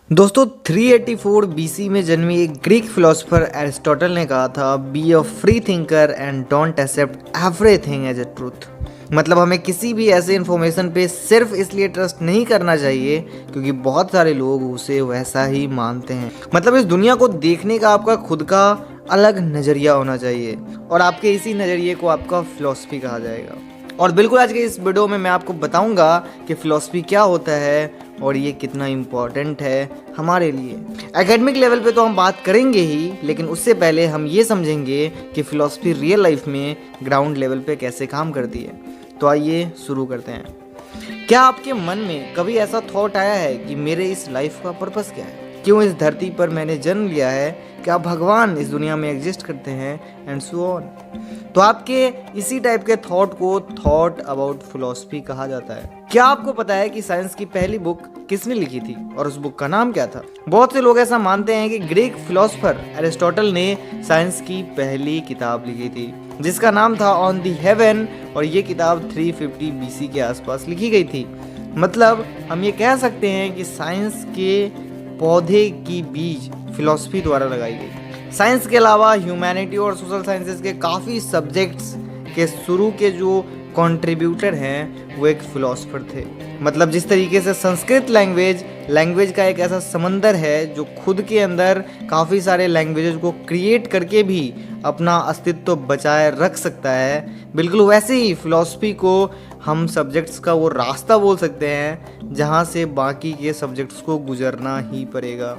दोस्तों 384 बीसी में जन्मी एक ग्रीक फिलोसोफर एरिस्टोटल ने कहा था, be a free thinker and don't accept everything as a truth. मतलब हमें किसी भी ऐसे इन्फॉर्मेशन पे सिर्फ इसलिए ट्रस्ट नहीं करना चाहिए क्योंकि बहुत सारे लोग उसे वैसा ही मानते हैं। मतलब इस दुनिया को देखने का आपका खुद का अलग नज़रिया होना चाहिए और आपके इसी नज़रिए को आपका फिलॉसफी कहा जाएगा। और बिल्कुल आज के इस वीडियो में मैं आपको बताऊंगा कि फ़िलॉसफी क्या होता है और ये कितना इम्पॉर्टेंट है हमारे लिए। एकेडमिक लेवल पे तो हम बात करेंगे ही, लेकिन उससे पहले हम ये समझेंगे कि फ़िलॉसफी रियल लाइफ में ग्राउंड लेवल पे कैसे काम करती है। तो आइए शुरू करते हैं। क्या आपके मन में कभी ऐसा थॉट आया है कि मेरे इस लाइफ का पर्पस क्या है, क्यों इस धरती पर मैंने जन्म लिया है, क्या भगवान इस दुनिया में एग्जिस्ट करते हैं एंड सो ऑन। तो आपके इसी टाइप के थॉट को थॉट अबाउट फिलॉसफी कहा जाता है। क्या आपको पता है कि साइंस की पहली बुक किसने लिखी थी और उस बुक का नाम क्या था? बहुत से लोग ऐसा मानते हैं कि ग्रीक फिलोसोफर एरिस्टोटल ने साइंस की पहली किताब लिखी थी जिसका नाम था ऑन द हेवन, और ये किताब 350 बीसी के आसपास लिखी गई थी। मतलब हम ये कह सकते हैं कि साइंस के पौधे की बीज फिलॉसफी द्वारा लगाई गई। साइंस के अलावा ह्यूमैनिटी और सोशल साइंसेज के काफ़ी सब्जेक्ट्स के शुरू के जो कंट्रीब्यूटर हैं वो एक फिलोसोफर थे। मतलब जिस तरीके से संस्कृत लैंग्वेज का एक ऐसा समंदर है जो खुद के अंदर काफ़ी सारे लैंग्वेजेस को क्रिएट करके भी अपना अस्तित्व बचाए रख सकता है, बिल्कुल वैसे ही फिलॉसफी को हम सब्जेक्ट्स का वो रास्ता बोल सकते हैं जहाँ से बाकी के सब्जेक्ट्स को गुजरना ही पड़ेगा।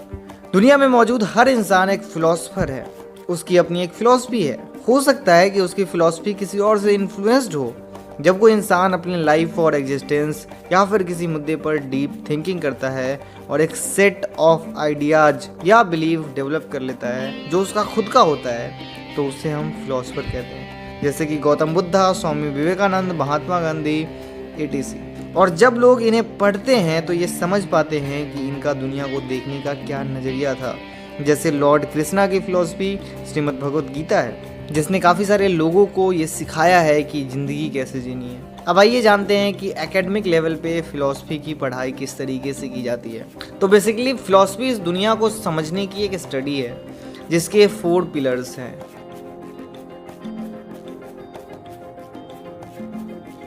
दुनिया में मौजूद हर इंसान एक फिलोसोफर है, उसकी अपनी एक फिलॉसफी है। हो सकता है कि उसकी फिलॉसफी किसी और से इन्फ्लुएंस्ड हो। जब कोई इंसान अपनी लाइफ और एग्जिस्टेंस या फिर किसी मुद्दे पर डीप थिंकिंग करता है और एक सेट ऑफ आइडियाज या बिलीव डेवलप कर लेता है जो उसका खुद का होता है, तो उसे हम फिलोसोफर कहते हैं। जैसे कि गौतम बुद्धा, स्वामी विवेकानंद, महात्मा गांधी etc। और जब लोग इन्हें पढ़ते हैं तो ये समझ पाते हैं कि इनका दुनिया को देखने का क्या नज़रिया था। जैसे लॉर्ड कृष्णा की फिलॉसफी श्रीमद् भगवत गीता है जिसने काफ़ी सारे लोगों को ये सिखाया है कि ज़िंदगी कैसे जीनी है। अब आइए जानते हैं कि एकेडमिक लेवल पे फ़िलॉसफी की पढ़ाई किस तरीके से की जाती है। तो बेसिकली फ़िलॉसफी इस दुनिया को समझने की एक स्टडी है जिसके 4 पिलर्स हैं।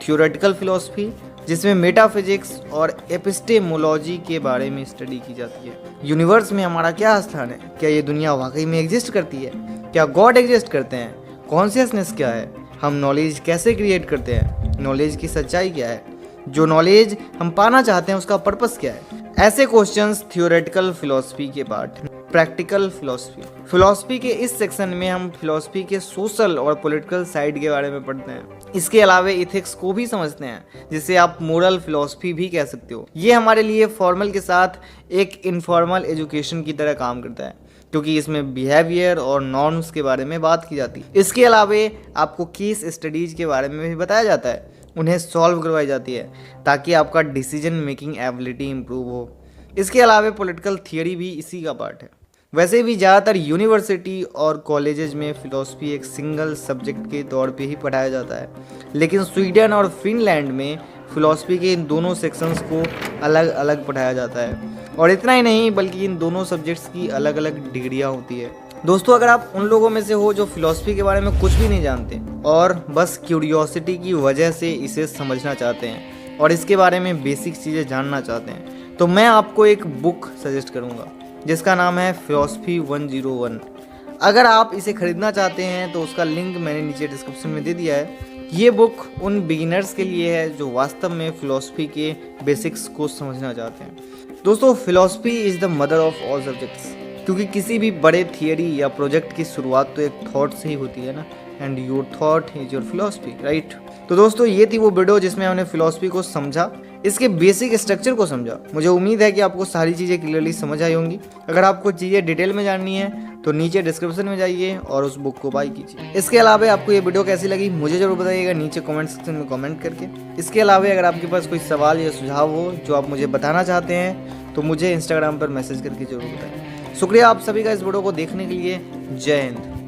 थ्योरेटिकल फिलॉसफी, जिसमें मेटाफिजिक्स और एपिस्टेमोलॉजी के बारे में स्टडी की जाती है। यूनिवर्स में हमारा क्या स्थान है, क्या ये दुनिया वाकई में एग्जिस्ट करती है, क्या गॉड एग्जिस्ट करते हैं, कॉन्शियसनेस क्या है, हम नॉलेज कैसे क्रिएट करते हैं, नॉलेज की सच्चाई क्या है, जो नॉलेज हम पाना चाहते हैं उसका पर्पस क्या है। ऐसे क्वेश्चंस थ्योरेटिकल फिलॉसफी के पार्ट। प्रैक्टिकल फिलॉसफी के इस सेक्शन में हम फिलॉसफी के सोशल और पॉलिटिकल साइड के बारे में पढ़ते हैं। इसके अलावा इथिक्स को भी समझते हैं जिसे आप मोरल फिलॉसफी भी कह सकते हो। ये हमारे लिए फॉर्मल के साथ एक इनफॉर्मल एजुकेशन की तरह काम करता है क्योंकि इसमें बिहेवियर और नॉर्म्स के बारे में बात की जाती है। इसके अलावा आपको केस स्टडीज के बारे में भी बताया जाता है, उन्हें सॉल्व करवाई जाती है ताकि आपका डिसीजन मेकिंग एबिलिटी इम्प्रूव हो। इसके अलावा पॉलिटिकल थियरी भी इसी का पार्ट है। वैसे भी ज़्यादातर यूनिवर्सिटी और कॉलेजेस में फ़िलॉसफी एक सिंगल सब्जेक्ट के तौर पे ही पढ़ाया जाता है, लेकिन स्वीडन और फिनलैंड में फ़िलॉसफी के इन दोनों सेक्शंस को अलग अलग पढ़ाया जाता है। और इतना ही नहीं बल्कि इन दोनों सब्जेक्ट्स की अलग अलग डिग्रियाँ होती है। दोस्तों, अगर आप उन लोगों में से हो जो फिलॉसफी के बारे में कुछ भी नहीं जानते और बस क्यूरियोसिटी की वजह से इसे समझना चाहते हैं और इसके बारे में बेसिक चीज़ें जानना चाहते हैं, तो मैं आपको एक बुक सजेस्ट करूँगा जिसका नाम है फिलॉसफी 101। अगर आप इसे ख़रीदना चाहते हैं तो उसका लिंक मैंने नीचे डिस्क्रिप्शन में दे दिया है। ये बुक उन बिगिनर्स के लिए है जो वास्तव में फ़िलॉसफी के बेसिक्स को समझना चाहते हैं। दोस्तों, philosophy is the mother of all subjects, क्योंकि किसी भी बड़े थियरी या प्रोजेक्ट की शुरुआत तो एक थॉट से ही होती है ना, and your thought is your philosophy, right. तो दोस्तों, ये थी वो वीडियो जिसमें हमने फिलॉसफी को समझा, इसके बेसिक स्ट्रक्चर को समझा। मुझे उम्मीद है कि आपको सारी चीज़ें क्लियरली समझ आई होंगी। अगर आपको चीज़ें डिटेल में जाननी है तो नीचे डिस्क्रिप्शन में जाइए और उस बुक को बाय कीजिए। इसके अलावा आपको ये वीडियो कैसी लगी मुझे ज़रूर बताइएगा नीचे कमेंट सेक्शन में कमेंट करके। इसके अलावा अगर आपके पास कोई सवाल या सुझाव हो जो आप मुझे बताना चाहते हैं तो मुझे इंस्टाग्राम पर मैसेज करके ज़रूर बताएं। शुक्रिया आप सभी का इस वीडियो को देखने के लिए। जय हिंद।